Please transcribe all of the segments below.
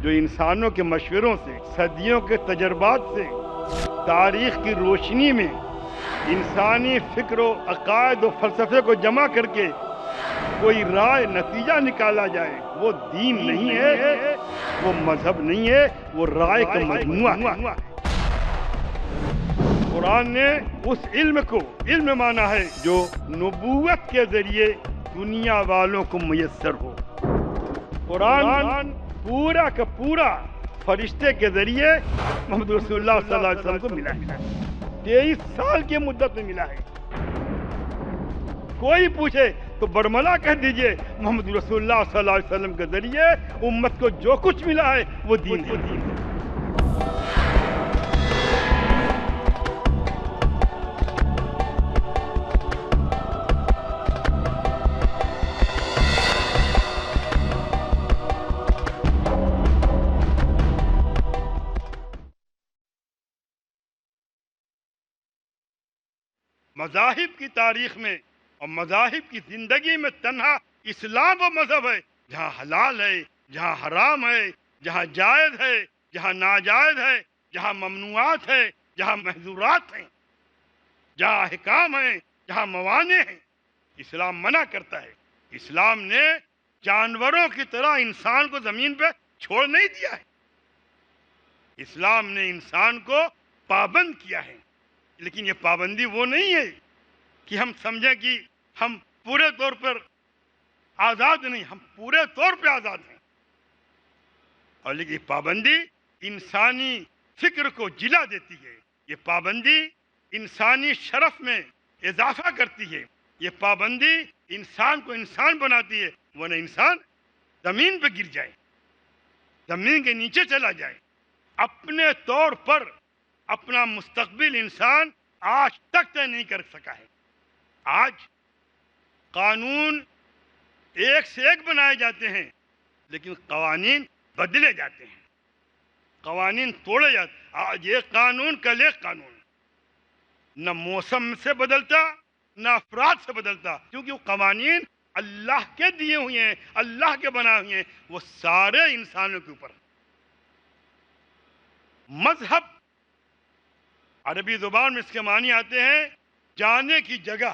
جو انسانوں کے مشوروں سے، صدیوں کے تجربات سے، تاریخ کی روشنی میں انسانی فکر و عقائد و فلسفے کو جمع کر کے کوئی رائے نتیجہ نکالا جائے، وہ دین نہیں ہے، وہ مذہب نہیں ہے، وہ رائے کا مجموعہ ہے۔ قرآن نے اس علم کو علم مانا ہے جو نبوت کے ذریعے دنیا والوں کو میسر ہو۔ قرآن پورا کا پورا فرشتے کے ذریعے محمد رسول اللہ صلی اللہ علیہ وسلم کو ملا ہے، 23 سال کی مدت میں ملا ہے۔ کوئی پوچھے تو برملا کہہ دیجئے محمد رسول اللہ صلی اللہ علیہ وسلم کے ذریعے امت کو جو کچھ ملا ہے وہ دین ہے۔ مذاہب کی تاریخ میں اور مذاہب کی زندگی میں تنہا اسلام وہ مذہب ہے جہاں حلال ہے، جہاں حرام ہے، جہاں جائز ہے، جہاں ناجائز ہے، جہاں ممنوعات ہے، جہاں محظورات ہیں، جہاں احکام ہیں، جہاں موانع ہیں، اسلام منع کرتا ہے۔ اسلام نے جانوروں کی طرح انسان کو زمین پہ چھوڑ نہیں دیا ہے، اسلام نے انسان کو پابند کیا ہے۔ لیکن یہ پابندی وہ نہیں ہے کہ ہم سمجھیں کہ ہم پورے طور پر آزاد نہیں، ہم پورے طور پہ آزاد ہیں، اور لیکن یہ پابندی انسانی فکر کو جلا دیتی ہے، یہ پابندی انسانی شرف میں اضافہ کرتی ہے، یہ پابندی انسان کو انسان بناتی ہے، ورنہ انسان زمین پہ گر جائے، زمین کے نیچے چلا جائے۔ اپنے طور پر اپنا مستقبل انسان آج تک طے نہیں کر سکا ہے۔ آج قانون ایک سے ایک بنائے جاتے ہیں، لیکن قوانین بدلے جاتے ہیں، قوانین توڑے جاتے ہیں۔ آج ایک قانون کل ایک قانون، نہ موسم سے بدلتا نہ افراد سے بدلتا، کیونکہ وہ قوانین اللہ کے دیے ہوئے ہیں، اللہ کے بنائے ہوئے ہیں، وہ سارے انسانوں کے اوپر۔ مذہب عربی زبان میں اس کے معنی آتے ہیں جانے کی جگہ،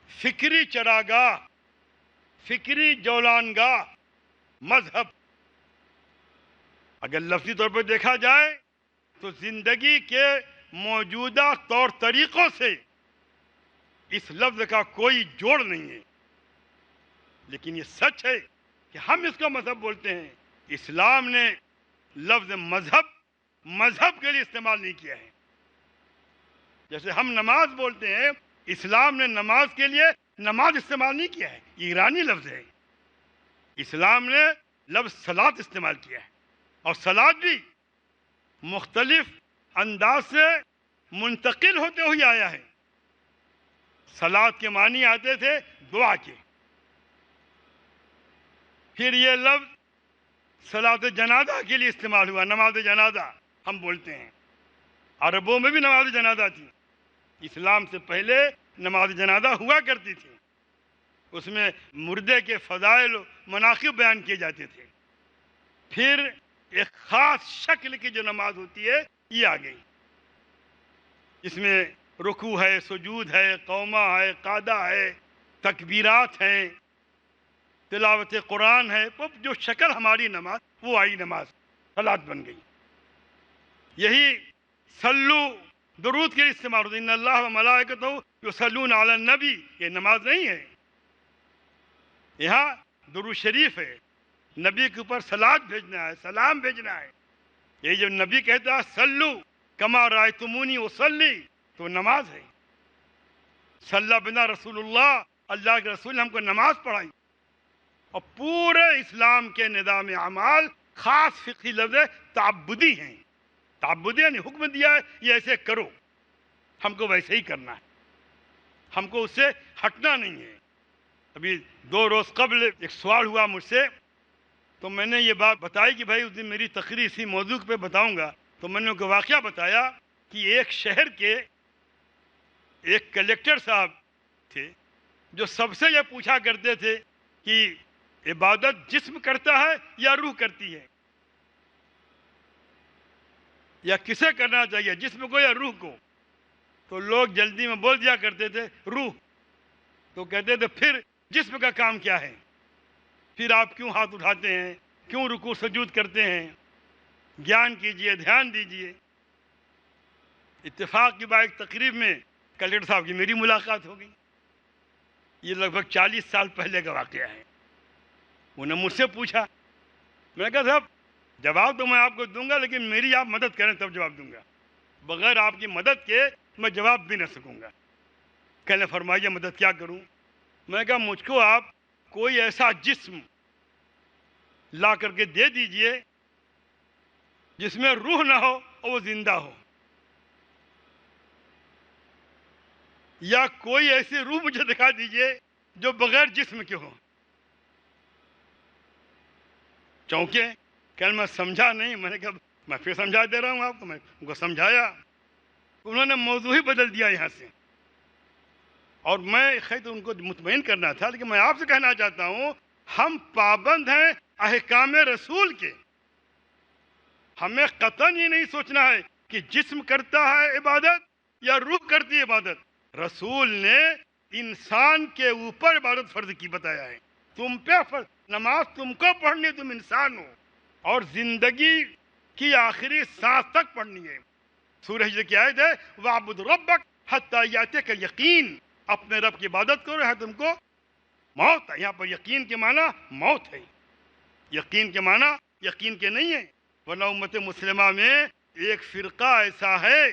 فکری چراگاہ، فکری جولانگاہ، مذہب۔ اگر لفظی طور پر دیکھا جائے تو زندگی کے موجودہ طور طریقوں سے اس لفظ کا کوئی جوڑ نہیں ہے، لیکن یہ سچ ہے کہ ہم اس کو مذہب بولتے ہیں۔ اسلام نے لفظ مذہب کے لیے استعمال نہیں کیا ہے۔ جیسے ہم نماز بولتے ہیں، اسلام نے نماز کے لیے نماز استعمال نہیں کیا ہے، یہ ایرانی لفظ ہے۔ اسلام نے لفظ صلاۃ استعمال کیا ہے، اور صلاۃ بھی مختلف انداز سے منتقل ہوتے ہوئے آیا ہے۔ صلاۃ کے معنی آتے تھے دعا کے، پھر یہ لفظ صلاۃ جنازہ کے لیے استعمال ہوا، نماز جنازہ ہم بولتے ہیں۔ عربوں میں بھی نماز جنازہ تھی، اسلام سے پہلے نماز جنازہ ہوا کرتی تھی، اس میں مردے کے فضائل و مناقب بیان کیے جاتے تھے۔ پھر ایک خاص شکل کی جو نماز ہوتی ہے یہ آ گئی، اس میں رکوع ہے، سجود ہے، قومہ ہے، قعدہ ہے، تکبیرات ہیں، تلاوت قرآن ہے، وہ جو شکل ہماری نماز وہ آئی، نماز صلاۃ بن گئی۔ یہی صلو درود کے لیے استعمال ہوتا ہے، ان اللہ و ملائکتہ یصلون علی النبی، یہ نماز نہیں ہے، یہاں درود شریف ہے، نبی کے اوپر صلاۃ بھیجنا ہے، سلام بھیجنا ہے۔ یہ جو نبی کہتا ہے صلو کما رأیتمونی اصلی، تو نماز ہے۔ صلی بنا رسول اللہ، اللہ کے رسول نے ہم کو نماز پڑھائی، اور پورے اسلام کے نظام اعمال خاص فقہی لفظ تعبدی ہیں۔ تعبدی یعنی حکم دیا ہے یہ ایسے کرو، ہم کو ویسے ہی کرنا ہے، ہم کو اس سے ہٹنا نہیں ہے۔ ابھی 2 روز قبل ایک سوال ہوا مجھ سے، تو میں نے یہ بات بتائی کہ بھائی اس دن میری تقریر اسی موضوع پہ بتاؤں گا، تو میں نے ان کو واقعہ بتایا کہ ایک شہر کے ایک کلیکٹر صاحب تھے جو سب سے یہ پوچھا کرتے تھے کہ عبادت جسم کرتا ہے یا روح کرتی ہے؟ یا کسے کرنا چاہیے، جسم کو یا روح کو؟ تو لوگ جلدی میں بول دیا کرتے تھے روح، تو کہتے تھے پھر جسم کا کام کیا ہے؟ پھر آپ کیوں ہاتھ اٹھاتے ہیں، کیوں رکوع سجود کرتے ہیں؟ گیان کیجئے، دھیان دیجئے۔ اتفاق کی بات ایک تقریب میں کلکٹر صاحب کی میری ملاقات ہو گئی، یہ لگ بھگ 40 سال پہلے کا واقعہ ہے۔ انہوں نے مجھ سے پوچھا، میں نے کہا صاحب جواب تو میں آپ کو دوں گا، لیکن میری آپ مدد کریں تب جواب دوں گا، بغیر آپ کی مدد کے میں جواب بھی نہ سکوں گا۔ کہنے فرمائیے مدد کیا کروں؟ میں نے کہا مجھ کو آپ کوئی ایسا جسم لا کر کے دے دیجئے جس میں روح نہ ہو اور وہ زندہ ہو، یا کوئی ایسی روح مجھے دکھا دیجئے جو بغیر جسم کے ہو۔ چونکہ کہ میں سمجھا نہیں، میں نے کہا میں پھر سمجھا دے رہا ہوں آپ کو۔ میں ان کو سمجھایا، انہوں نے موضوع ہی بدل دیا یہاں سے، اور میں خیر تو ان کو مطمئن کرنا تھا، لیکن میں آپ سے کہنا چاہتا ہوں ہم پابند ہیں احکام رسول کے۔ ہمیں قطعاً یہ نہیں سوچنا ہے کہ جسم کرتا ہے عبادت یا روح کرتی ہے عبادت۔ رسول نے انسان کے اوپر عبادت فرض کی بتایا ہے، تم پہ فرض، نماز تم کو پڑھنی، تم انسان ہو، اور زندگی کی آخری سانس تک پڑھنی ہے۔ سورہ ہجر کی آیت ہے وَاعْبُدْ رَبَّكَ حَتَّىٰ يَأْتِيَكَ الْيَقِينُ، اپنے رب کی عبادت کرو ہے تم کو موت ہے۔ یہاں پر یقین کے معنی موت ہے، یقین کے معنی یقین کے نہیں ہے، ورنہ امت مسلمہ میں ایک فرقہ ایسا ہے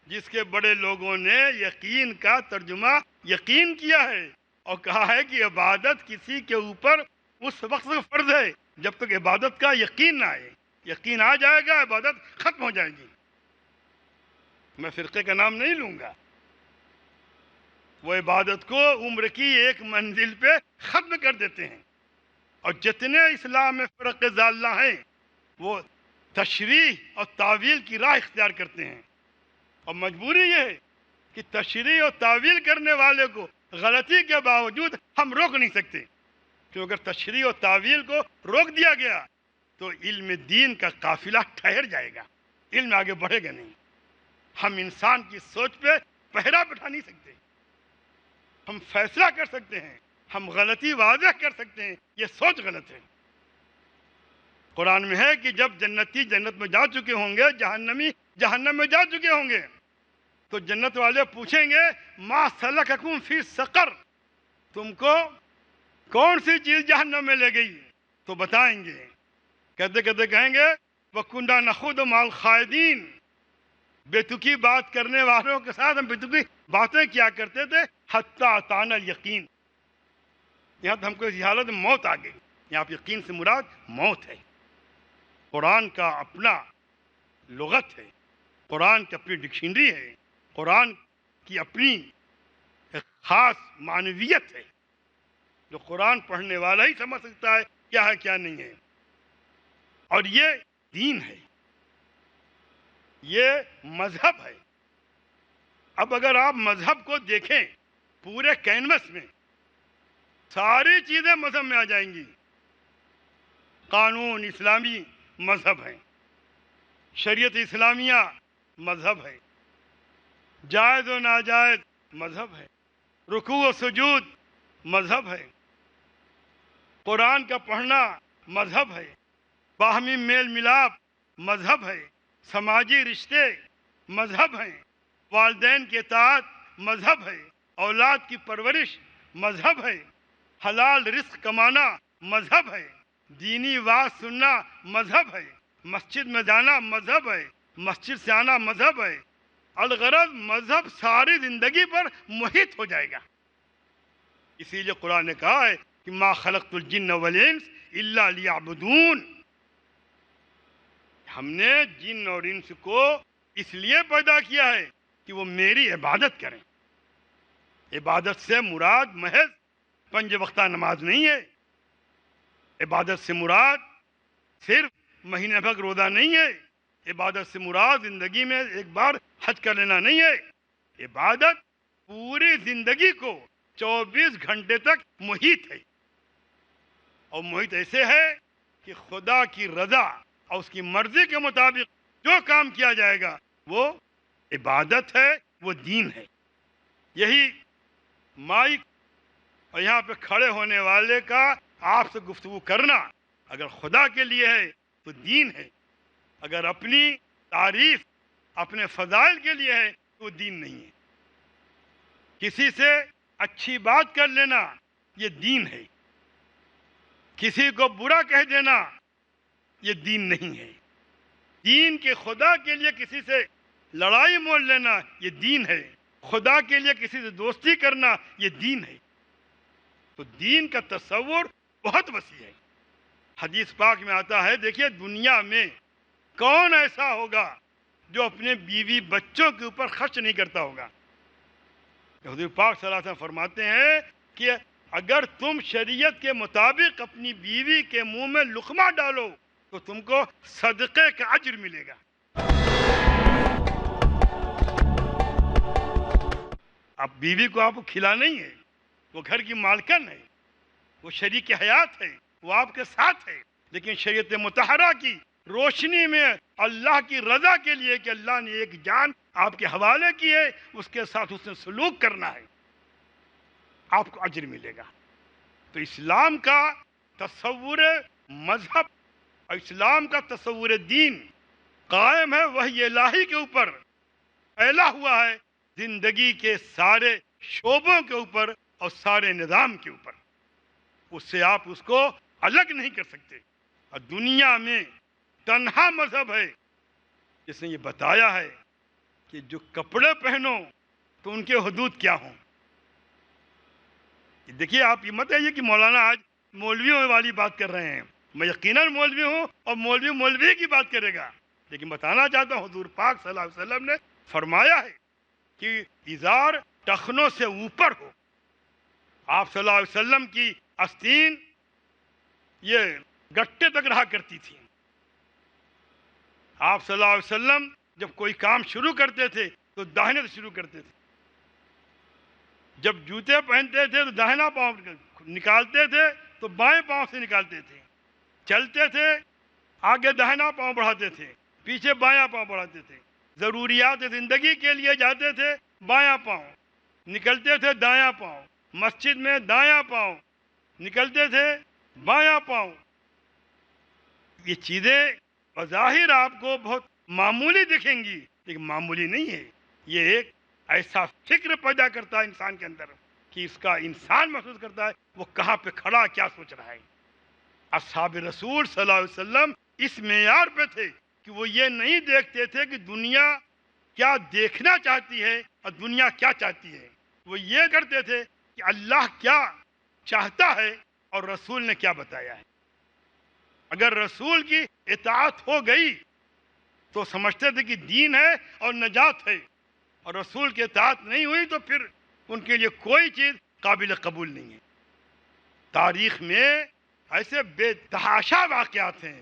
جس کے بڑے لوگوں نے یقین کا ترجمہ یقین کیا ہے اور کہا ہے کہ عبادت کسی کے اوپر اس وقت فرض ہے جب تک عبادت کا یقین نہ آئے۔ یقین آ جائے گا عبادت ختم ہو جائے گی۔ میں فرقے کا نام نہیں لوں گا، وہ عبادت کو عمر کی ایک منزل پہ ختم کر دیتے ہیں، اور جتنے اسلام میں فرقے ضالہ ہیں وہ تشریح اور تعویل کی راہ اختیار کرتے ہیں، اور مجبوری یہ ہے کہ تشریح اور تعویل کرنے والے کو غلطی کے باوجود ہم روک نہیں سکتے، کیونکہ اگر تشریح اور تعویل کو روک دیا گیا تو علم دین کا قافلہ ٹھہر جائے گا، علم آگے بڑھے گا نہیں۔ ہم انسان کی سوچ پہ پہرا بٹھا نہیں سکتے، ہم فیصلہ کر سکتے ہیں، ہم غلطی واضح کر سکتے ہیں، یہ سوچ غلط ہے۔ قرآن میں ہے کہ جب جنتی جنت میں جا چکے ہوں گے، جہنمی جہنم میں جا چکے ہوں گے، تو جنت والے پوچھیں گے ما سلککم فی سقر، تم کو کون سی چیز جہنم میں لے گئی؟ تو بتائیں گے، کہتے کہتے کہیں گے وَكُنَّا نَخُوضُ مَعَ الْخَائِضِينَ، بےتکی بات کرنے والوں کے ساتھ ہم بےتکی باتیں کیا کرتے تھے حتیٰ اتانا الیقین، یہاں تو ہم کو اس حالت میں موت آ گئی۔ یہاں پر یقین سے مراد موت ہے۔ قرآن کا اپنا لغت ہے، قرآن کی اپنی ڈکشنری ہے، قرآن کی اپنی ایک خاص معنویت ہے جو قرآن پڑھنے والا ہی سمجھ سکتا ہے کیا ہے کیا نہیں ہے، اور یہ دین ہے، یہ مذہب ہے۔ اب اگر آپ مذہب کو دیکھیں پورے کینوس میں، ساری چیزیں مذہب میں آ جائیں گی۔ قانون اسلامی مذہب ہے، شریعت اسلامیہ مذہب ہے، جائز و ناجائز مذہب ہے، رکوع و سجود مذہب ہے، قرآن کا پڑھنا مذہب ہے، باہمی میل ملاپ مذہب ہے، سماجی رشتے مذہب ہیں، والدین کے اطاعت مذہب ہے، اولاد کی پرورش مذہب ہے، حلال رزق کمانا مذہب ہے، دینی وعظ سننا مذہب ہے، مسجد میں جانا مذہب ہے، مسجد سے آنا مذہب ہے۔ الغرض مذہب ساری زندگی پر محیط ہو جائے گا۔ اسی لیے قرآن نے کہا ہے کہ ما خلقت الجن والانس الا لیعبدون، ہم نے جن اور انس کو اس لیے پیدا کیا ہے کہ وہ میری عبادت کریں۔ عبادت سے مراد محض 5 وقتہ نماز نہیں ہے، عبادت سے مراد صرف مہینے بھر روزہ نہیں ہے، عبادت سے مراد زندگی میں ایک بار حج کر لینا نہیں ہے، عبادت پوری زندگی کو 24 گھنٹے تک محیط ہے۔ اور محیط ایسے ہے کہ خدا کی رضا اور اس کی مرضی کے مطابق جو کام کیا جائے گا وہ عبادت ہے، وہ دین ہے۔ یہی مائک اور یہاں پہ کھڑے ہونے والے کا آپ سے گفتگو کرنا اگر خدا کے لیے ہے تو دین ہے، اگر اپنی تعریف اپنے فضائل کے لیے ہے تو وہ دین نہیں ہے۔ کسی سے اچھی بات کر لینا یہ دین ہے، کسی کو برا کہہ دینا یہ دین نہیں ہے۔ دین کے خدا کے لیے کسی سے لڑائی مول لینا یہ دین ہے، خدا کے لیے کسی سے دوستی کرنا یہ دین ہے۔ تو دین کا تصور بہت وسیع ہے۔ حدیث پاک میں آتا ہے، دیکھیے دنیا میں کون ایسا ہوگا جو اپنے بیوی بچوں کے اوپر خرچ نہیں کرتا ہوگا۔ حضور پاک صلی اللہ علیہ وسلم فرماتے ہیں کہ اگر تم شریعت کے مطابق اپنی بیوی کے منہ میں لقمہ ڈالو تو تم کو صدقے کا اجر ملے گا۔ اب بیوی کو آپ کو کھلانا ہی ہے، وہ گھر کی مالکن ہے، وہ شریک حیات ہے، وہ آپ کے ساتھ ہے، لیکن شریعت مطہرہ کی روشنی میں اللہ کی رضا کے لیے کہ اللہ نے ایک جان آپ کے حوالے کی ہے، اس کے ساتھ اس نے سلوک کرنا ہے، آپ کو اجر ملے گا۔ تو اسلام کا تصور مذہب اور اسلام کا تصور دین قائم ہے وحی الہی کے اوپر، پھیلا ہوا ہے زندگی کے سارے شعبوں کے اوپر اور سارے نظام کے اوپر، اس سے آپ اس کو الگ نہیں کر سکتے۔ اور دنیا میں تنہا مذہب ہے جس نے یہ بتایا ہے کہ جو کپڑے پہنو تو ان کے حدود کیا ہوں۔ دیکھیے آپ یہ مت ہے کہ مولانا آج مولویوں والی بات کر رہے ہیں، میں یقیناً مولوی ہوں اور مولوی مولوی کی بات کرے گا، لیکن بتانا چاہتا ہوں حضور پاک صلی اللہ علیہ وسلم نے فرمایا ہے کہ ازار ٹخنوں سے اوپر ہو۔ آپ صلی اللہ علیہ وسلم کی آستین یہ گٹے تک رہا کرتی تھی۔ آپ صلی اللہ علیہ وسلم جب کوئی کام شروع کرتے تھے تو داہنے سے شروع کرتے تھے، جب جوتے پہنتے تھے تو داہنا پاؤں نکالتے تھے تو بائیں پاؤں سے نکالتے تھے، چلتے تھے آگے داہنا پاؤں بڑھاتے تھے، پیچھے بایاں پاؤں بڑھاتے تھے، ضروریات زندگی کے لیے جاتے تھے بایاں پاؤں، نکلتے تھے دایاں پاؤں، مسجد میں دایاں پاؤں، نکلتے تھے بایاں پاؤں۔ یہ چیزیں بظاہر آپ کو بہت معمولی دکھیں گی لیکن معمولی نہیں ہے، یہ ایک ایسا فکر پیدا کرتا ہے انسان کے اندر کہ اس کا انسان محسوس کرتا ہے وہ کہاں پہ کھڑا کیا سوچ رہا ہے۔ اصحاب رسول صلی اللہ علیہ وسلم اس معیار پہ تھے کہ وہ یہ نہیں دیکھتے تھے کہ دنیا کیا دیکھنا چاہتی ہے اور دنیا کیا چاہتی ہے، وہ یہ کرتے تھے کہ اللہ کیا چاہتا ہے اور رسول نے کیا بتایا ہے۔ اگر رسول کی اطاعت ہو گئی تو سمجھتے تھے کہ دین ہے اور نجات ہے، اور رسول کی اطاعت نہیں ہوئی تو پھر ان کے لیے کوئی چیز قابل قبول نہیں ہے۔ تاریخ میں ایسے بے تحاشا واقعات ہیں،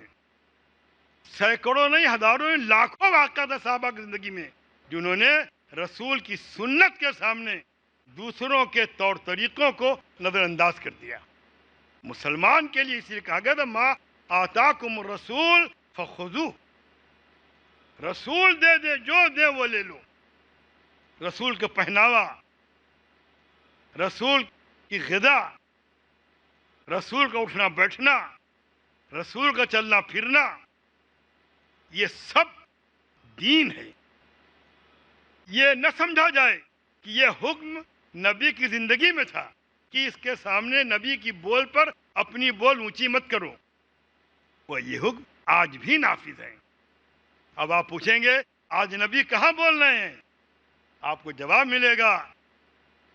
سینکڑوں نہیں ہزاروں نہیں لاکھوں واقعات ہیں صحابہ کی زندگی میں جنہوں نے رسول کی سنت کے سامنے دوسروں کے طور طریقوں کو نظر انداز کر دیا۔ مسلمان کے لیے اس لیے کہا گیا تھا ما آتاکم الرسول فخذوہ، رسول دے دے جو دے وہ لے لو۔ رسول کا پہناوا، رسول کی غذا، رسول کا اٹھنا بیٹھنا، رسول کا چلنا پھرنا، یہ سب دین ہے۔ یہ نہ سمجھا جائے کہ یہ حکم نبی کی زندگی میں تھا کہ اس کے سامنے نبی کی بول پر اپنی بول اونچی مت کرو، وہ یہ حکم آج بھی نافذ ہے۔ اب آپ پوچھیں گے آج نبی کہاں بول رہے ہیں؟ آپ کو جواب ملے گا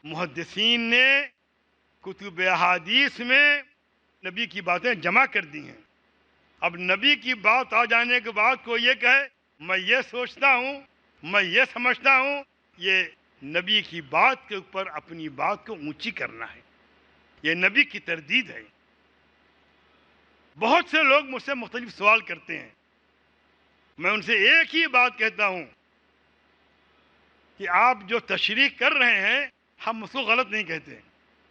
محدثین نے کتب احادیث میں نبی کی باتیں جمع کر دی ہیں۔ اب نبی کی بات آ جانے کے بعد کوئی یہ کہے میں یہ سوچتا ہوں، میں یہ سمجھتا ہوں، یہ نبی کی بات کے اوپر اپنی بات کو اونچی کرنا ہے، یہ نبی کی تردید ہے۔ بہت سے لوگ مجھ سے مختلف سوال کرتے ہیں، میں ان سے ایک ہی بات کہتا ہوں کہ آپ جو تشریح کر رہے ہیں ہم اس کو غلط نہیں کہتے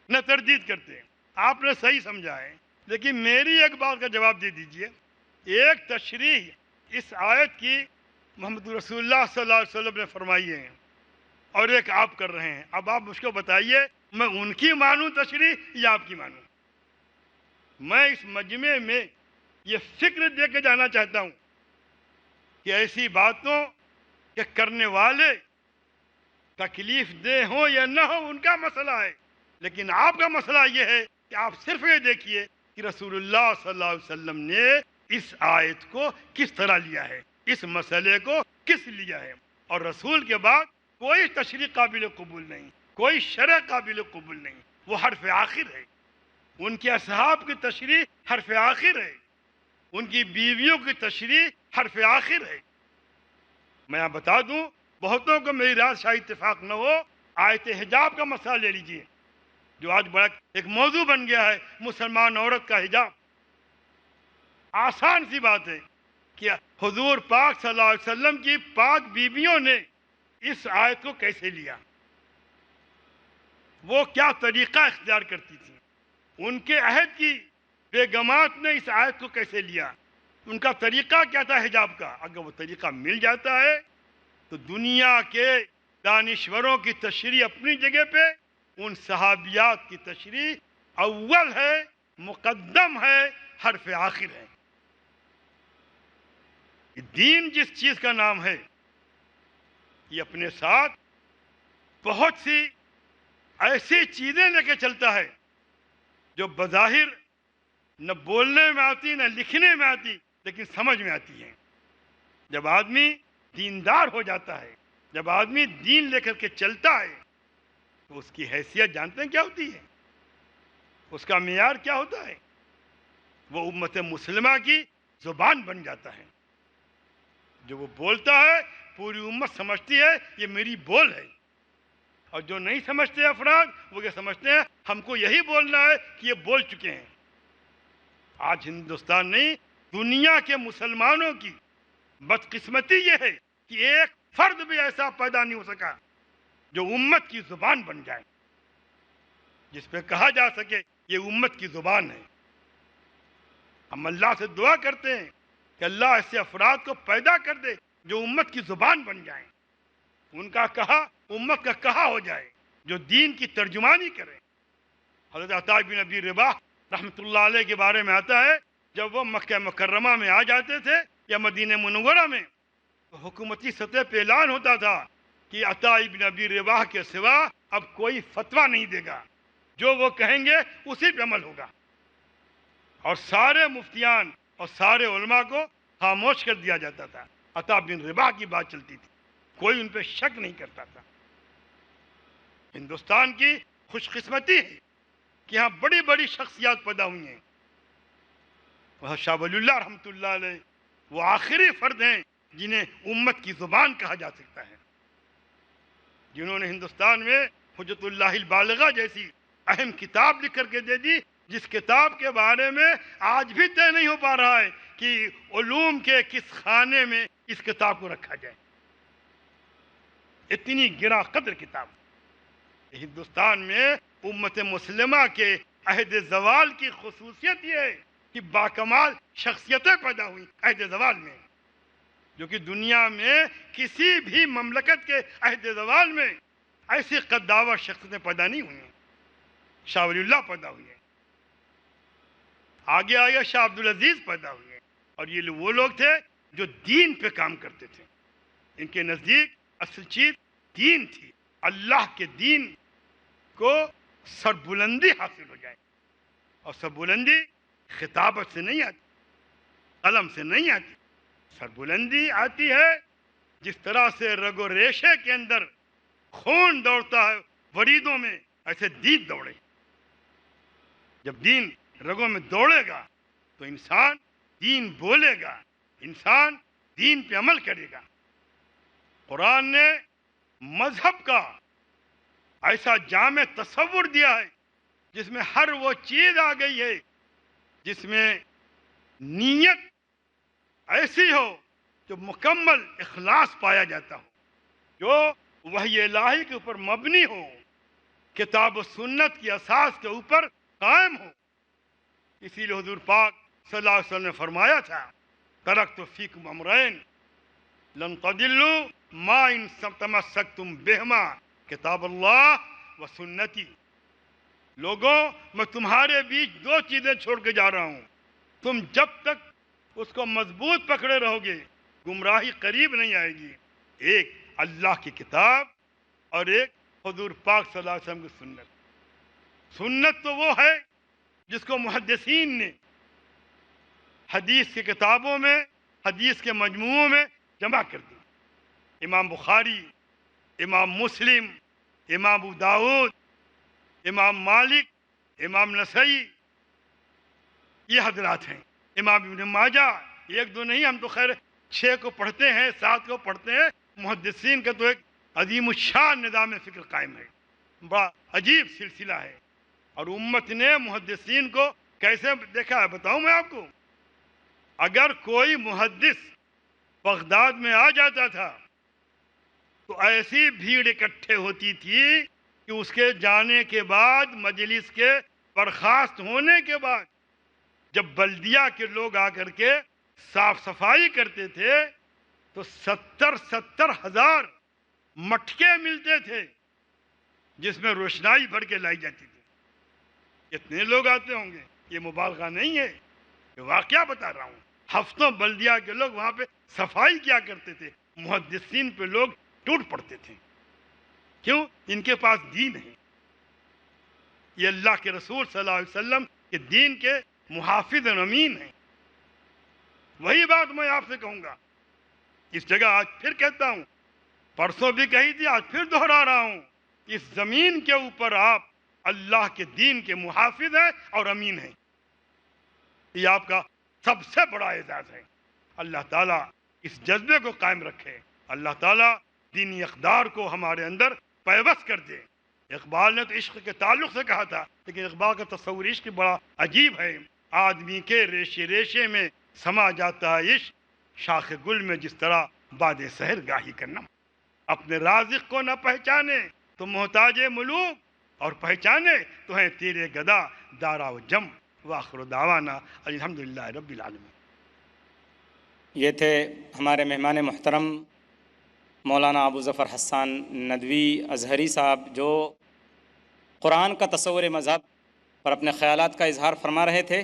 نہ تردید کرتے، آپ نے صحیح سمجھا ہے، لیکن میری ایک بات کا جواب دے دیجئے، ایک تشریح اس آیت کی محمد رسول اللہ صلی اللہ علیہ وسلم نے فرمائی ہے اور ایک آپ کر رہے ہیں. اب آپ مجھ کو بتائیے میں ان کی مانوں تشریح یا آپ کی مانوں؟ میں اس مجمع میں یہ فکر دے کے جانا چاہتا ہوں کہ ایسی باتوں کے کرنے والے تکلیف دہ ہوں یا نہ ہوں ان کا مسئلہ ہے، لیکن آپ کا مسئلہ یہ ہے کہ آپ صرف یہ دیکھیے کہ رسول اللہ صلی اللہ علیہ وسلم نے اس آیت کو کس طرح لیا ہے، اس مسئلے کو کس لیا ہے. اور رسول کے بعد کوئی تشریح قابل قبول نہیں، کوئی شرع قابل قبول نہیں، وہ حرف آخر ہے. ان کے اصحاب کی تشریح حرف آخر ہے، ان کی بیویوں کی تشریح حرف آخر ہے. میں آپ بتا دوں، بہتوں کو میری رات شاید اتفاق نہ ہو، آیت حجاب کا مسئلہ لے لیجئے جو آج بڑا ایک موضوع بن گیا ہے، مسلمان عورت کا حجاب. آسان سی بات ہے کہ حضور پاک صلی اللہ علیہ وسلم کی پاک بیویوں نے اس آیت کو کیسے لیا، وہ کیا طریقہ اختیار کرتی تھی، ان کے عہد کی بیگمات نے اس آیت کو کیسے لیا، ان کا طریقہ کیا تھا حجاب کا. اگر وہ طریقہ مل جاتا ہے تو دنیا کے دانشوروں کی تشریح اپنی جگہ پہ، ان صحابیات کی تشریح اول ہے، مقدم ہے، حرف آخر ہے. دین جس چیز کا نام ہے یہ اپنے ساتھ بہت سی ایسی چیزیں لے کے چلتا ہے جو بظاہر نہ بولنے میں آتی نہ لکھنے میں آتی لیکن سمجھ میں آتی ہیں. جب آدمی دیندار ہو جاتا ہے، جب آدمی دین لے کر کے چلتا ہے تو اس کی حیثیت جانتے ہیں کیا ہوتی ہے، اس کا معیار کیا ہوتا ہے؟ وہ امت مسلمہ کی زبان بن جاتا ہے. جو وہ بولتا ہے پوری امت سمجھتی ہے یہ میری بول ہے، اور جو نہیں سمجھتے افراد وہ یہ سمجھتے ہیں ہم کو یہی بولنا ہے کہ یہ بول چکے ہیں. آج ہندوستان نہیں، دنیا کے مسلمانوں کی بدقسمتی یہ ہے کہ ایک فرد بھی ایسا پیدا نہیں ہو سکا جو امت کی زبان بن جائے، جس پہ کہا جا سکے یہ امت کی زبان ہے. ہم اللہ سے دعا کرتے ہیں کہ اللہ ایسے افراد کو پیدا کر دے جو امت کی زبان بن جائیں، ان کا کہا امت کا کہا ہو جائے، جو دین کی ترجمانی کریں. حضرت عطا بن ابی رباح رحمۃ اللہ علیہ کے بارے میں آتا ہے، جب وہ مکہ مکرمہ میں آ جاتے تھے یا مدینہ منورہ میں تو حکومتی سطح پہ اعلان ہوتا تھا کہ عطا بن ابی رباح کے سوا اب کوئی فتویٰ نہیں دے گا، جو وہ کہیں گے اسی پہ عمل ہوگا. اور سارے مفتیان اور سارے علماء کو خاموش کر دیا جاتا تھا. عطا بن رباح کی بات چلتی تھی، کوئی ان پہ شک نہیں کرتا تھا. ہندوستان کی خوش قسمتی ہے کہ یہاں بڑی بڑی شخصیات پیدا ہوئی ہیں. شاہ ولی اللہ رحمۃ اللہ علیہ وہ آخری فرد ہیں جنہیں امت کی زبان کہا جا سکتا ہے، جنہوں نے ہندوستان میں حجت اللہ البالغہ جیسی اہم کتاب لکھ کر کے دے دی، جس کتاب کے بارے میں آج بھی طے نہیں ہو پا رہا ہے کہ علوم کے کس خانے میں اس کتاب کو رکھا جائے. اتنی گراں قدر کتاب. ہندوستان میں امت مسلمہ کے عہد زوال کی خصوصیت یہ ہے کہ باکمال شخصیتیں پیدا ہوئیں عہد زوال میں، جو کہ دنیا میں کسی بھی مملکت کے عہد زوال میں ایسی قداور شخصیتیں پیدا نہیں ہوئی ہیں. شاہ ولی اللہ پیدا ہوئی ہیں، آگے آگے شاہ عبدالعزیز پیدا ہوئے ہیں، اور یہ وہ لوگ تھے جو دین پہ کام کرتے تھے. ان کے نزدیک اصل چیز دین تھی، اللہ کے دین کو سربلندی حاصل ہو جائے. اور سربلندی خطابت سے نہیں آتی، قلم سے نہیں آتی. سربلندی آتی ہے جس طرح سے رگ و ریشے کے اندر خون دوڑتا ہے وریدوں میں، ایسے دین دوڑے. جب دین رگوں میں دوڑے گا تو انسان دین بولے گا، انسان دین پہ عمل کرے گا. قرآن نے مذہب کا ایسا جامع تصور دیا ہے جس میں ہر وہ چیز آ گئی ہے جس میں نیت ایسی ہو جو مکمل اخلاص پایا جاتا ہو، جو وحی الہی کے اوپر مبنی ہو، کتاب و سنت کی اساس کے اوپر قائم ہو. اسی لیے حضور پاک صلی اللہ علیہ وسلم نے فرمایا تھا ترکت فیکم امرین لن تضلوا ما ان تمسکتم بہما کتاب اللہ و سنتی. لوگوں میں تمہارے بیچ دو چیزیں چھوڑ کے جا رہا ہوں، تم جب تک اس کو مضبوط پکڑے رہو گے گمراہی قریب نہیں آئے گی. ایک اللہ کی کتاب اور ایک حضور پاک صلی اللہ علیہ وسلم کی سنت. سنت تو وہ ہے جس کو محدثین نے حدیث کی کتابوں میں، حدیث کے مجموعوں میں جمع کر دی. امام بخاری، امام مسلم، امام ابو داؤد، امام مالک، امام نسائی، یہ حضرات ہیں. امام ابن ماجہ، ایک دو نہیں، ہم تو خیر 6 کو پڑھتے ہیں، 7 کو پڑھتے ہیں. محدثین کا تو ایک عظیم الشان نظام فکر قائم ہے، بڑا عجیب سلسلہ ہے. اور امت نے محدثین کو کیسے دیکھا ہے بتاؤں میں آپ کو. اگر کوئی محدث بغداد میں آ جاتا تھا تو ایسی بھیڑ اکٹھے ہوتی تھی کہ اس کے جانے کے بعد، مجلس کے برخاست ہونے کے بعد، جب بلدیہ کے لوگ آ کر کے صاف صفائی کرتے تھے تو 70 ہزار مٹکے ملتے تھے جس میں روشنائی بھر کے لائی جاتی تھی. اتنے لوگ آتے ہوں گے، یہ مبالغہ نہیں ہے، یہ واقعہ بتا رہا ہوں. ہفتوں بلدیہ کے لوگ وہاں پہ صفائی کیا کرتے تھے. محدثین پہ لوگ ٹوٹ پڑتے تھے. کیوں؟ ان کے پاس دین ہے. یہ اللہ کے رسول صلی اللہ علیہ وسلم کے دین کے محافظ اور امین ہیں. وہی بات میں آپ سے کہوں گا اس جگہ، آج پھر کہتا ہوں، پرسوں بھی کہی تھی، آج پھر دہرا رہا ہوں. اس زمین کے اوپر آپ اللہ کے دین کے محافظ ہیں اور امین ہیں. یہ آپ کا سب سے بڑا اعزاز ہے. اللہ تعالیٰ اس جذبے کو قائم رکھے. اللہ تعالیٰ دینی اقدار کو ہمارے اندر پیوست کر دے. اقبال نے تو عشق کے تعلق سے کہا تھا، لیکن اقبال کا تصور عشق بڑا عجیب ہے. آدمی کے ریشے ریشے میں سما جاتا ہے عشق، شاخ گل میں جس طرح باد سحر گاہی کرنا. اپنے رازق کو نہ پہچانے تو محتاج ملوک، اور پہچانے تو ہیں تیرے گدا دارا و جم. وآخر دعوانا الحمدللہ رب العالمین. یہ تھے ہمارے مہمان محترم مولانا ابو ظفر حسان ندوی ازہری صاحب، جو قرآن کا تصور مذہب پر اپنے خیالات کا اظہار فرما رہے تھے.